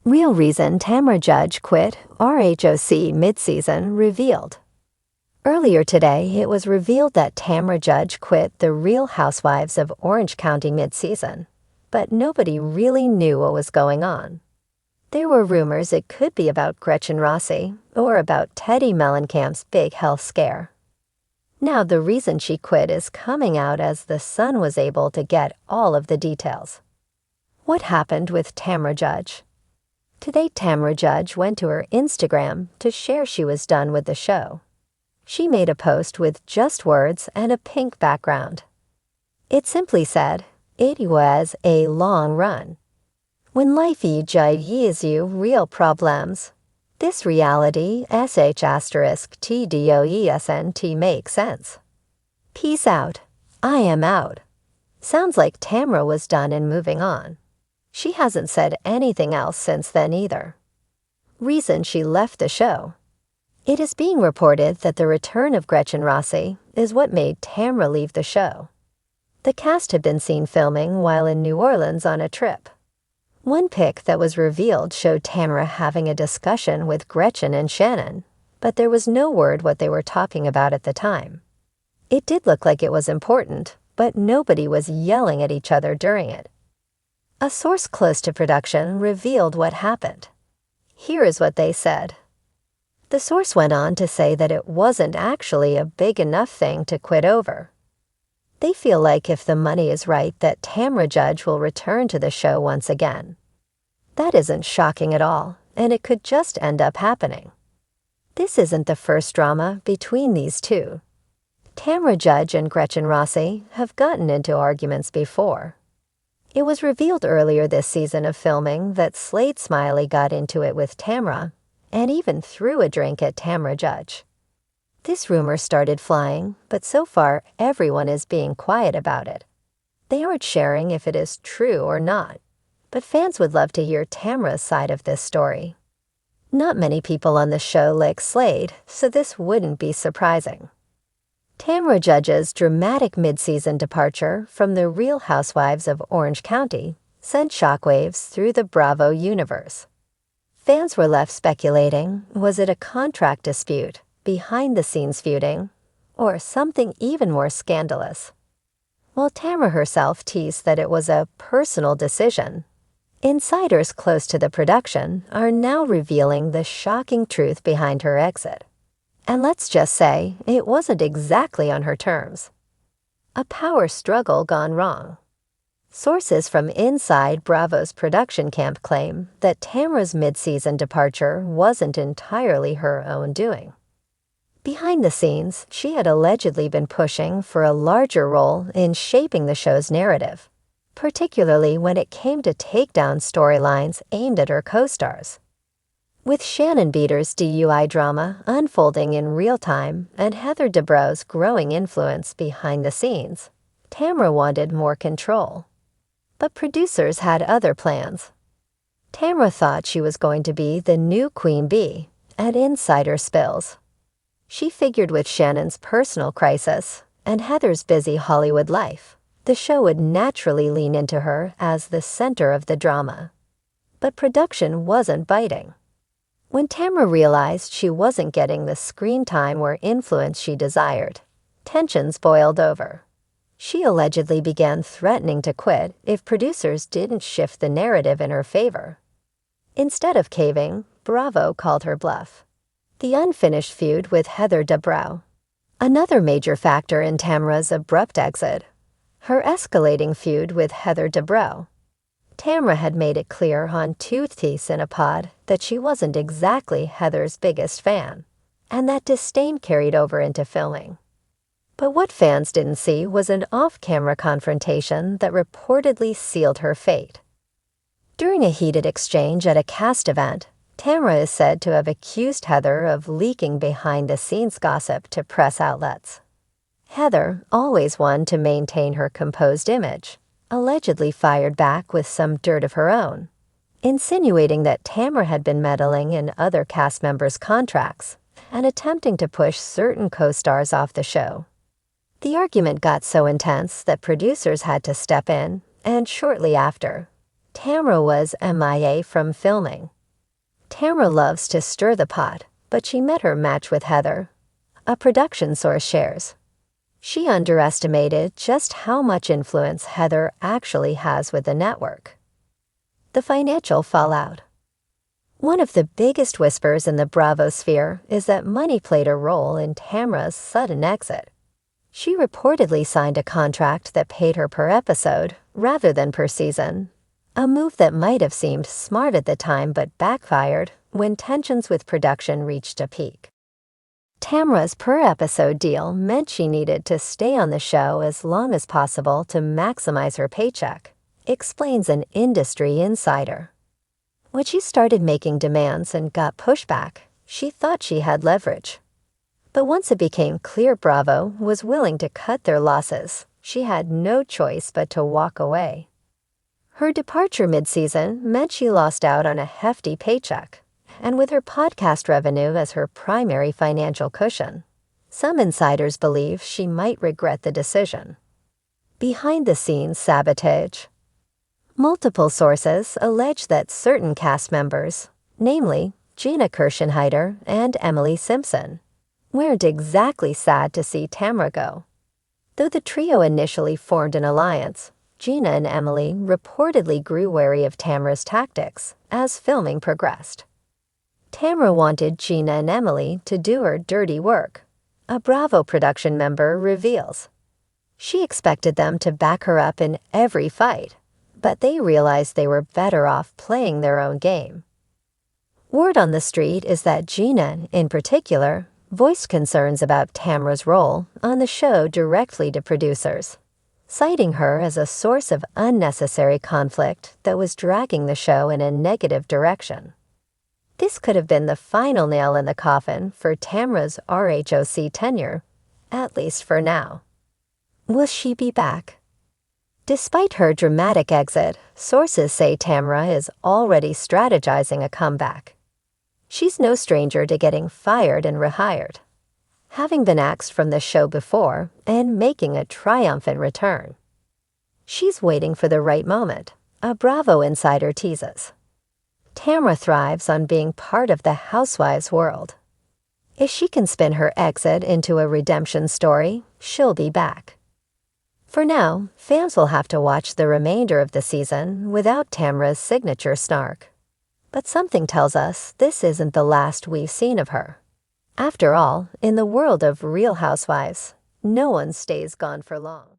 Real reason Tamra Judge quit RHOC mid-season revealed. Earlier today, it was revealed that Tamra Judge quit The Real Housewives of Orange County mid-season, but nobody really knew what was going on. There were rumors it could be about Gretchen Rossi or about Teddy Mellencamp's big health scare. Now the reason she quit is coming out as The Sun was able to get all of the details. What happened with Tamra Judge? Today, Tamra Judge went to her Instagram to share she was done with the show. She made a post with just words and a pink background. It simply said, "It was a long run. When life gives you real problems, this reality *TDOESNT makes sense. Peace out. I am out." Sounds like Tamra was done and moving on. She hasn't said anything else since then either. Reason she left the show. It is being reported that the return of Gretchen Rossi is what made Tamra leave the show. The cast had been seen filming while in New Orleans on a trip. One pic that was revealed showed Tamra having a discussion with Gretchen and Shannon, but there was no word what they were talking about at the time. It did look like it was important, but nobody was yelling at each other during it. A source close to production revealed what happened. Here is what they said. The source went on to say that it wasn't actually a big enough thing to quit over. They feel like if the money is right that Tamra Judge will return to the show once again. That isn't shocking at all, and it could just end up happening. This isn't the first drama between these two. Tamra Judge and Gretchen Rossi have gotten into arguments before. It was revealed earlier this season of filming that Slade Smiley got into it with Tamra and even threw a drink at Tamra Judge. This rumor started flying, but so far everyone is being quiet about it. They aren't sharing if it is true or not, but fans would love to hear Tamra's side of this story. Not many people on the show like Slade, so this wouldn't be surprising. Tamra Judge's dramatic mid-season departure from The Real Housewives of Orange County sent shockwaves through the Bravo universe. Fans were left speculating, was it a contract dispute, behind-the-scenes feuding, or something even more scandalous? While Tamra herself teased that it was a personal decision, insiders close to the production are now revealing the shocking truth behind her exit. And let's just say, it wasn't exactly on her terms. A power struggle gone wrong. Sources from inside Bravo's production camp claim that Tamra's mid-season departure wasn't entirely her own doing. Behind the scenes, she had allegedly been pushing for a larger role in shaping the show's narrative, particularly when it came to takedown storylines aimed at her co-stars. With Shannon Beater's DUI drama unfolding in real time and Heather Dubrow's growing influence behind the scenes, Tamra wanted more control. But producers had other plans. Tamra thought she was going to be the new Queen Bee, and insider spills. She figured with Shannon's personal crisis and Heather's busy Hollywood life, the show would naturally lean into her as the center of the drama. But production wasn't biting. When Tamra realized she wasn't getting the screen time or influence she desired, tensions boiled over. She allegedly began threatening to quit if producers didn't shift the narrative in her favor. Instead of caving, Bravo called her bluff. The unfinished feud with Heather Dubrow. Another major factor in Tamra's abrupt exit. Her escalating feud with Heather Dubrow. Tamra had made it clear on Two Teeths in a Pod that she wasn't exactly Heather's biggest fan, and that disdain carried over into filming. But what fans didn't see was an off-camera confrontation that reportedly sealed her fate. During a heated exchange at a cast event, Tamra is said to have accused Heather of leaking behind-the-scenes gossip to press outlets. Heather, always one to maintain her composed image, allegedly fired back with some dirt of her own, insinuating that Tamra had been meddling in other cast members' contracts and attempting to push certain co-stars off the show. The argument got so intense that producers had to step in, and shortly after, Tamra was MIA from filming. Tamra loves to stir the pot, but she met her match with Heather, a production source shares. She underestimated just how much influence Heather actually has with the network. The financial fallout. One of the biggest whispers in the Bravo sphere is that money played a role in Tamra's sudden exit. She reportedly signed a contract that paid her per episode rather than per season, a move that might have seemed smart at the time but backfired when tensions with production reached a peak. Tamra's per-episode deal meant she needed to stay on the show as long as possible to maximize her paycheck, explains an industry insider. When she started making demands and got pushback, she thought she had leverage. But once it became clear Bravo was willing to cut their losses, she had no choice but to walk away. Her departure mid-season meant she lost out on a hefty paycheck, and with her podcast revenue as her primary financial cushion, some insiders believe she might regret the decision. Behind-the-scenes sabotage. Multiple sources allege that certain cast members, namely Gina Kirschenheiter and Emily Simpson, weren't exactly sad to see Tamra go. Though the trio initially formed an alliance, Gina and Emily reportedly grew wary of Tamra's tactics as filming progressed. Tamra wanted Gina and Emily to do her dirty work, a Bravo production member reveals. She expected them to back her up in every fight, but they realized they were better off playing their own game. Word on the street is that Gina, in particular, voiced concerns about Tamra's role on the show directly to producers, citing her as a source of unnecessary conflict that was dragging the show in a negative direction. This could have been the final nail in the coffin for Tamra's RHOC tenure, at least for now. Will she be back? Despite her dramatic exit, sources say Tamra is already strategizing a comeback. She's no stranger to getting fired and rehired, having been axed from the show before and making a triumphant return. She's waiting for the right moment, a Bravo insider teases. Tamra thrives on being part of the housewives world. If she can spin her exit into a redemption story, she'll be back. For now, fans will have to watch the remainder of the season without Tamra's signature snark. But something tells us this isn't the last we've seen of her. After all, in the world of Real Housewives, no one stays gone for long.